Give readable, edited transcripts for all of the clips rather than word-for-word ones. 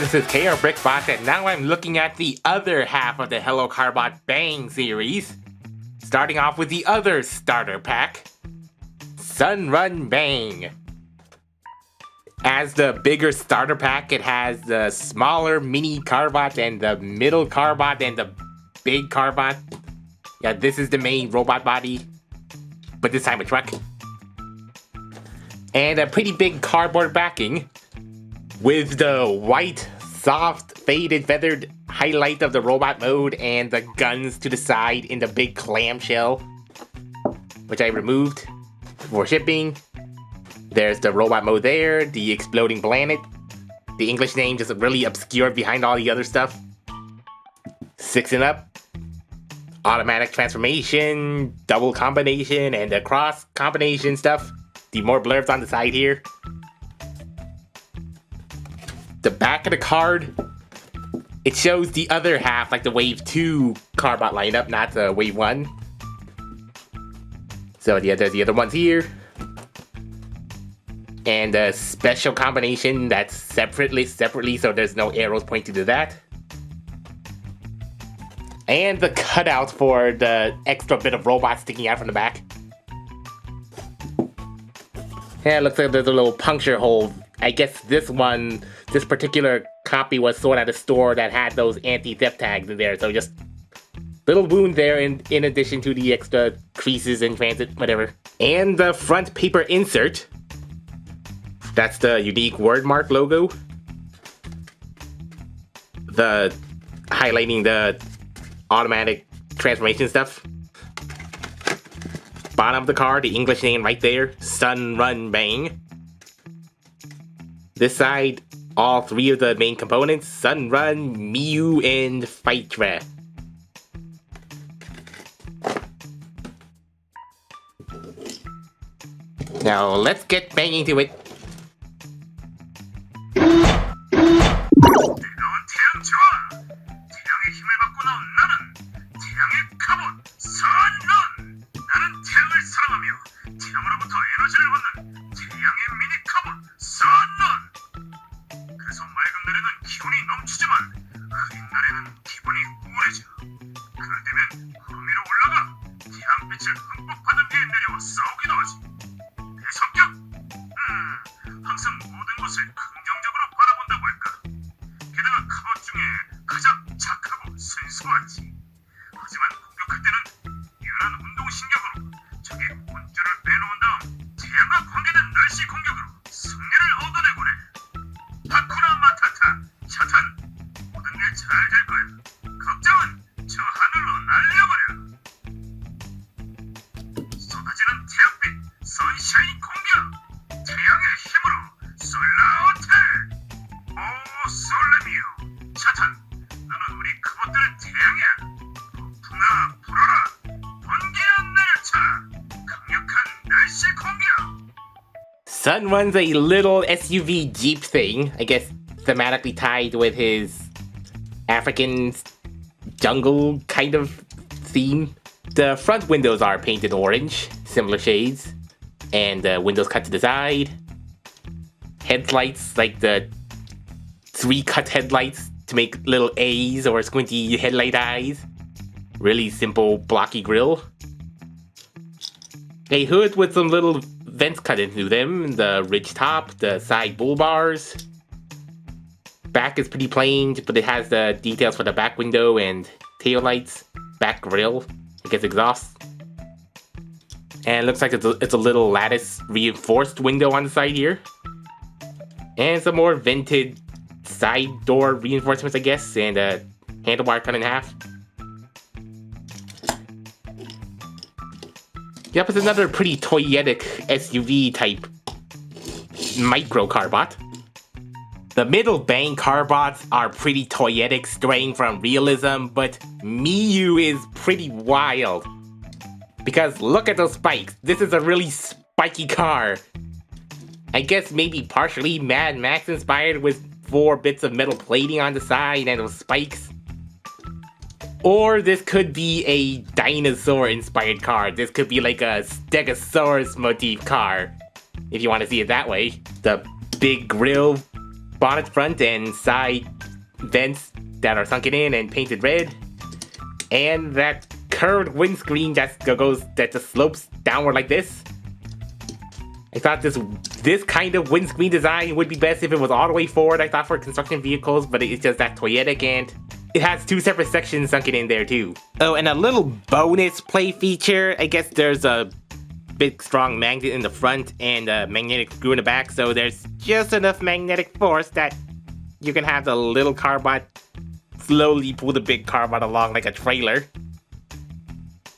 this is KRBrickBot, and now I'm looking at the other half of the hellokarbot Bang series. Starting off with the other starter pack, Sunrun Bang. As the bigger starter pack, it has the smaller mini Carbot and the middle Carbot and the big Carbot. Yeah, this is the main robot body, but this time a truck. And a pretty big cardboard backing with the white, soft, faded, feathered highlight of the robot mode and the guns to the side in the big clamshell, which I removed for shipping. There's the robot mode there, the exploding planet. The English name just really obscured behind all the other stuff. 6 and up. Automatic transformation, double combination, and the cross combination stuff. The more blurbs on the side here. The back of the card, it shows the other half, like the Wave 2 Carbot lineup, not the Wave 1. So yeah, there's the other ones here. And a special combination that's separately, so there's no arrows pointing to that. And the cutout for the extra bit of robot sticking out from the back. Yeah, it looks like there's a little puncture hole. I guess this particular copy was sold at a store that had those anti-theft tags in there, so just little wound there in addition to the extra creases in transit, whatever. And the front paper insert. That's the unique word mark logo. The highlighting the automatic transformation stuff. Bottom of the card, the English name right there, Sunrun Bang. This side, all 3 of the main components, Sunrun, Miu, and Fightra. Now let's get banging to it. 항상 모든 것을 긍정적으로 바라본다고 할까. 게다가 카봇 중에 가장 착하고 순수하지. 하지만 공격할 때는 유연한 운동신경으로 적의 혼줄을 빼놓은 다음 태양과 관계된 날씨 공격으로 승리를 얻어내곤 해. 하쿠나 마타타, 차탄, 모든 게 잘 될 거야. 걱정은 저 하늘로 날려버려. 쏟아지는 태양빛, 선샤인 공격. 태양의 힘으로 솔라어택! 오 솔레미오! 차탄, 너는 우리 그것들의 태양이야. 폭풍아 불어라! 번개야 내려차! 강력한 날씨 공격! Sunrun's a little SUV Jeep thing, I guess thematically tied with his African jungle kind of theme. The front windows are painted orange, similar shades. And windows cut to the side. Headlights, like the 3 cut headlights to make little A's or squinty headlight eyes. Really simple blocky grille. A hood with some little vents cut into them. The ridge top, the side bull bars. Back is pretty plain, but it has the details for the back window and tail lights. Back grille, I guess exhaust. And it looks like it's a little lattice reinforced window on the side here. And some more vented side door reinforcements, I guess, and a handlebar cut in half. Yep, it's another pretty toyetic SUV type micro Carbot. The middle Bang Carbots are pretty toyetic, straying from realism, but Miu is pretty wild. Because look at those spikes. This is a really spiky car. I guess maybe partially Mad Max inspired with 4 bits of metal plating on the side and those spikes. Or this could be a dinosaur inspired car. This could be like a Stegosaurus motif car, if you want to see it that way. The big grille bonnet front and side vents that are sunken in and painted red. And that curved windscreen that just slopes downward like this. I thought this kind of windscreen design would be best if it was all the way forward, I thought, for construction vehicles, but it's just that toyetic, and it has two separate sections sunken in there too. Oh, and a little bonus play feature, I guess there's a big strong magnet in the front and a magnetic screw in the back, so there's just enough magnetic force that you can have the little Carbot slowly pull the big Carbot along like a trailer.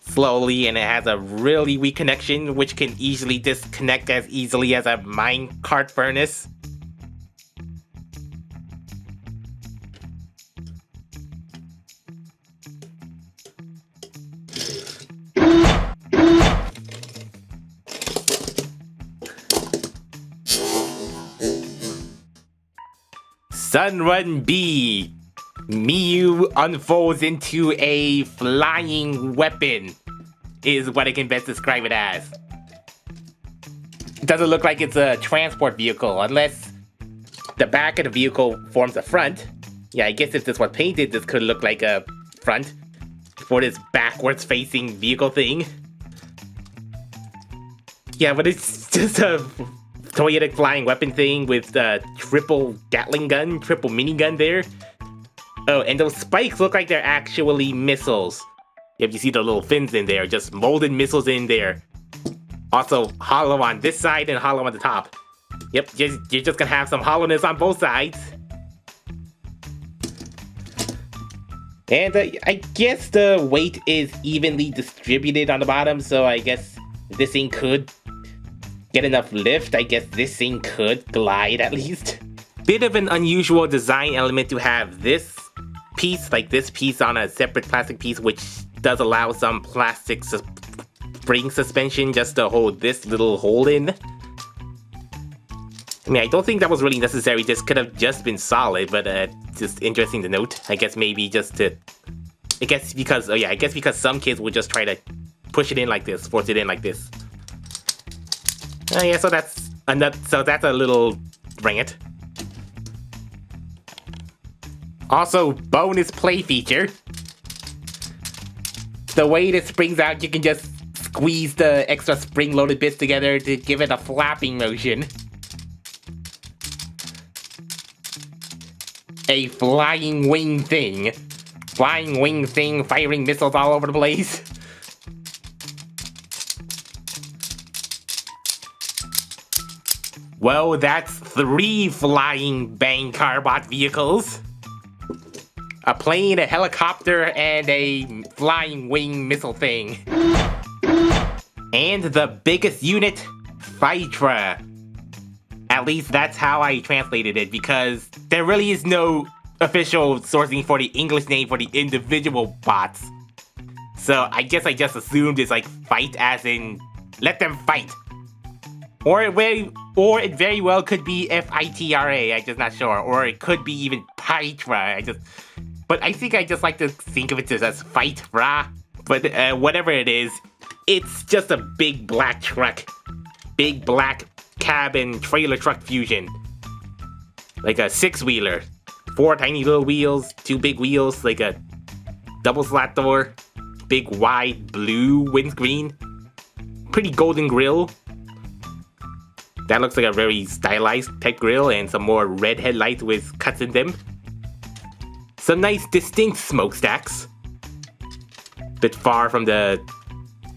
Slowly, and it has a really weak connection which can easily disconnect as easily as a minecart furnace. Sunrun B. Miu unfolds into a flying weapon, is what I can best describe it as. It doesn't look like it's a transport vehicle, unless the back of the vehicle forms a front. Yeah, I guess if this was painted, this could look like a front for this backwards facing vehicle thing. Yeah, but it's just a toyetic flying weapon thing with the triple Gatling gun, triple minigun there. Oh, and those spikes look like they're actually missiles. Yep, you see the little fins in there, just molded missiles in there. Also, hollow on this side and hollow on the top. Yep, you're just gonna have some hollowness on both sides. And I guess the weight is evenly distributed on the bottom, so I guess this thing could get enough lift. I guess this thing could glide at least. Bit of an unusual design element to have this piece, like this piece, on a separate plastic piece, which does allow some plastic spring suspension just to hold this little hole in. I mean, I don't think that was really necessary. This could have just been solid, but just interesting to note. I guess maybe just to, I guess because some kids would just try to push it in like this, force it in like this. Yeah, so that's a little rant. Also, bonus play feature. The way this springs out, you can just squeeze the extra spring-loaded bits together to give it a flapping motion. A flying wing thing. Flying wing thing firing missiles all over the place. Well, that's 3 flying Bang Carbot vehicles. A plane, a helicopter, and a flying wing missile thing. And the biggest unit, Fightra. At least that's how I translated it, because there really is no official sourcing for the English name for the individual bots. So I guess I just assumed it's like fight as in let them fight. Or it very well could be F-I-T-R-A, I'm just not sure. Or it could be even Paitra, but I think I just like to think of it as Fightra. But whatever it is, it's just a big black truck. Big black cabin trailer truck fusion. Like a 6-wheeler. 4 tiny little wheels, 2 big wheels, like a double slat door. Big wide blue windscreen. Pretty golden grille. That looks like a very stylized type grille, and some more red headlights with cuts in them. Some nice distinct smokestacks. Bit far from the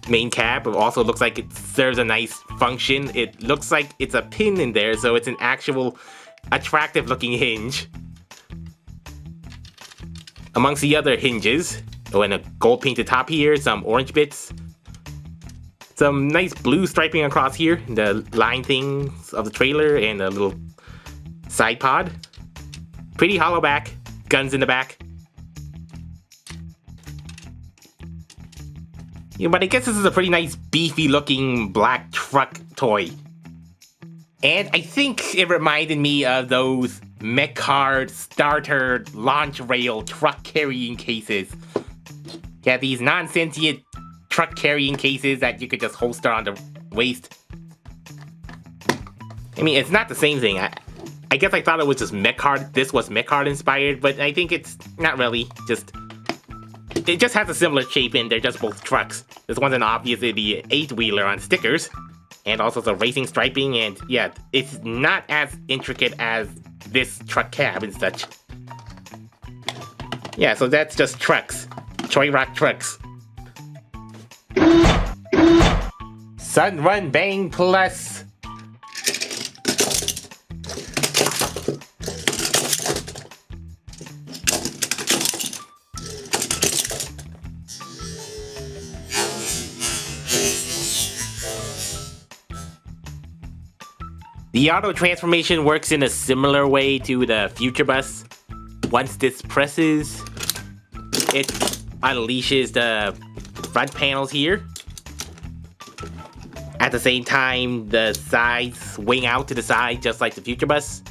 main cab, but also looks like it serves a nice function. It looks like it's a pin in there, so it's an actual attractive looking hinge. Amongst the other hinges, and a gold painted top here, some orange bits. Some nice blue striping across here, the line things of the trailer, and a little side pod. Pretty hollow back, guns in the back. Yeah, but I guess this is a pretty nice beefy looking black truck toy. And I think it reminded me of those Mechard starter launch rail truck carrying cases. Yeah, these non-sentient truck carrying cases that you could just holster on the waist. I mean, it's not the same thing. I guess I thought it was just mech-hard. This was mech-hard inspired, but I think it's not really. It just has a similar shape, and they're just both trucks. This one's an obviously the 8-wheeler on stickers, and also the racing striping, and yeah, it's not as intricate as this truck cab and such. Yeah, so that's just trucks. Choi Rock trucks. Sunrun Bang Plus. The auto transformation works in a similar way to the Future Bus. Once this presses, it unleashes the front panels here. At the same time, the sides swing out to the side just like the Future Bus.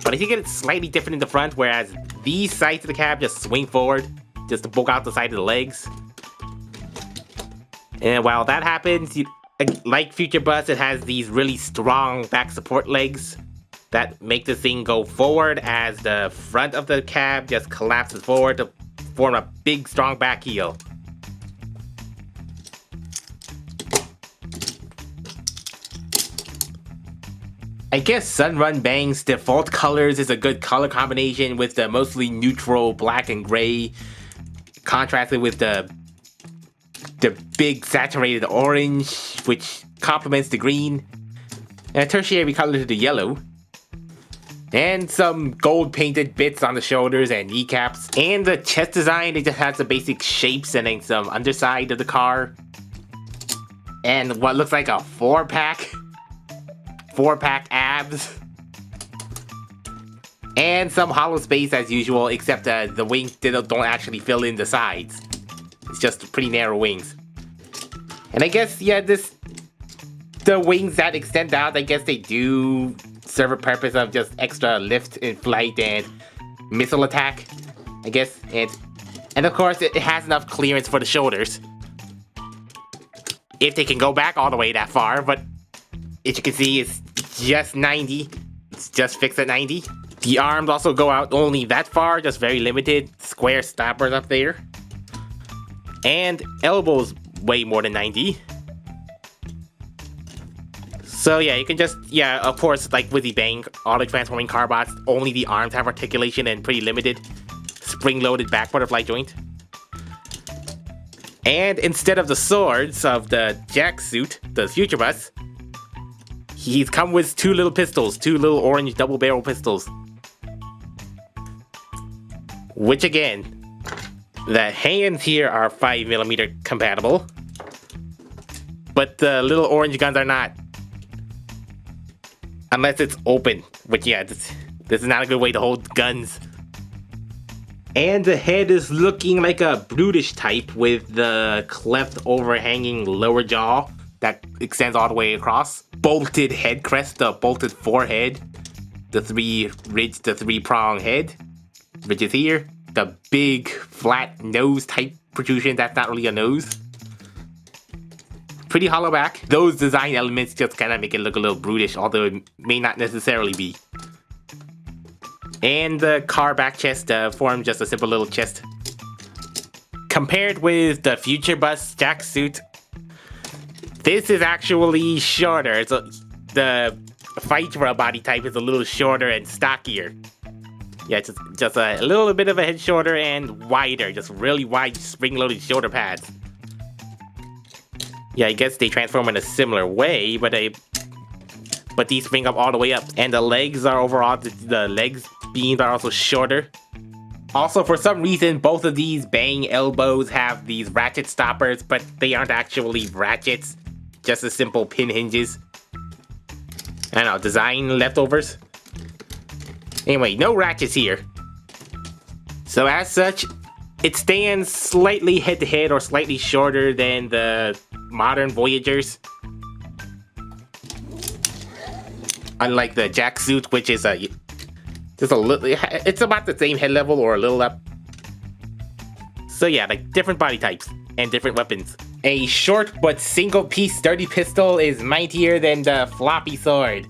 But I think it's slightly different in the front, whereas these sides of the cab just swing forward, just to poke out the side of the legs. And while that happens, like Future Bus, it has these really strong back support legs that make the thing go forward as the front of the cab just collapses forward to form a big strong back heel. I guess Sunrun Bang's default colors is a good color combination with the mostly neutral black and gray contrasted with the big saturated orange, which complements the green, and a tertiary color to the yellow. And some gold painted bits on the shoulders and kneecaps. And the chest design, it just has the basic shapes and then some underside of the car. And what looks like a 4-pack abs. And some hollow space as usual, except the wings don't actually fill in the sides. It's just pretty narrow wings. And I guess, yeah, the wings that extend out, I guess they do serve a purpose of just extra lift in flight and missile attack, I guess. And of course, it has enough clearance for the shoulders. If they can go back all the way that far, but as you can see, it's just 90. It's just fixed at 90. The arms also go out only that far, just very limited. Square stoppers up there. And elbows way more than 90. So yeah, you can just, yeah, of course, like with the Bang auto-transforming Carbots, only the arms have articulation and pretty limited spring-loaded back butterfly joint. And instead of the swords of the Jack suit, the Future Bus, he's come with two little pistols, two little orange double-barrel pistols. Which again, the hands here are 5mm compatible, but the little orange guns are not. Unless it's open, which yeah, this is not a good way to hold guns. And the head is looking like a brutish type with the cleft overhanging lower jaw that extends all the way across. Bolted head crest, the bolted forehead, the three-prong head, ridges here. The big flat nose type protrusion, that's not really a nose. Pretty hollow back. Those design elements just kind of make it look a little brutish, although it may not necessarily be. And the car back chest forms just a simple little chest. Compared with the Future Bus Jack suit, this is actually shorter. So the Fightra body type is a little shorter and stockier. Yeah, just a little bit of a head shorter and wider, just really wide spring-loaded shoulder pads. Yeah, I guess they transform in a similar way, but these spring up all the way up. And the legs are overall, the legs beams are also shorter. Also, for some reason, both of these Bang elbows have these ratchet stoppers, but they aren't actually ratchets, just a simple pin hinges. I don't know, design leftovers. Anyway, no ratchets here. So as such, it stands slightly head-to-head or slightly shorter than the modern Voyagers. Unlike the Jack suit, which is just a little, it's about the same head level or a little up. So yeah, like different body types and different weapons. A short but single-piece sturdy pistol is mightier than the floppy sword.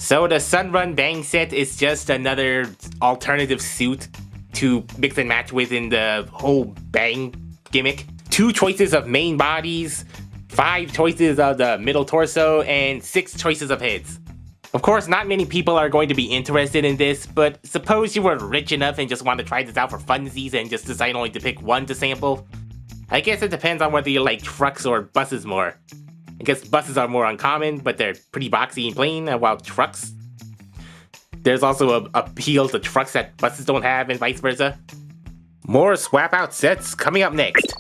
So the Sunrun Bang set is just another alternative suit to mix and match within the whole Bang gimmick. 2 choices of main bodies, 5 choices of the middle torso, and 6 choices of heads. Of course, not many people are going to be interested in this, but suppose you were rich enough and just want to try this out for funsies and just decide only to pick one to sample. I guess it depends on whether you like trucks or buses more. I guess buses are more uncommon, but they're pretty boxy and plain, while trucks... There's also a appeal to trucks that buses don't have and vice versa. More swap out sets coming up next.